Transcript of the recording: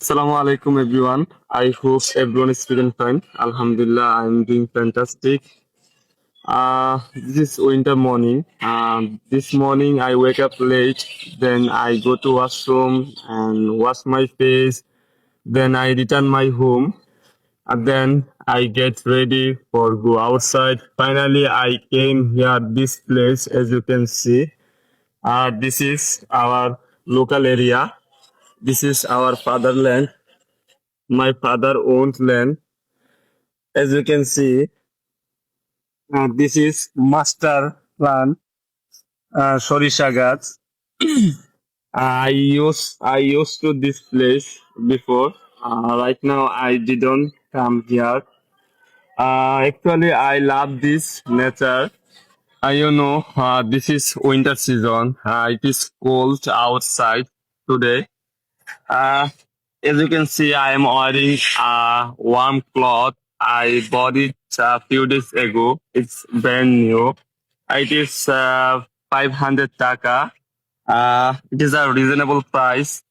Assalamu alaikum everyone. I hope everyone is feeling fine. Alhamdulillah, I'm doing fantastic. This is winter morning. This morning I wake up late, then I go to washroom and wash my face. Then I return my home, and then I get ready for go outside. Finally, I came here this place as you can see. This is our local area. This is our fatherland. My father owns land. As you can see, this is master plan, Sorisha Ghats. I used to this place before. Right now, I didn't come here. Actually, I love this nature. This is winter season. It is cold outside today. Uh, as you can see, I am wearing a warm cloth. I bought it a few days ago. It's brand new. It is 500 taka. It is a reasonable price.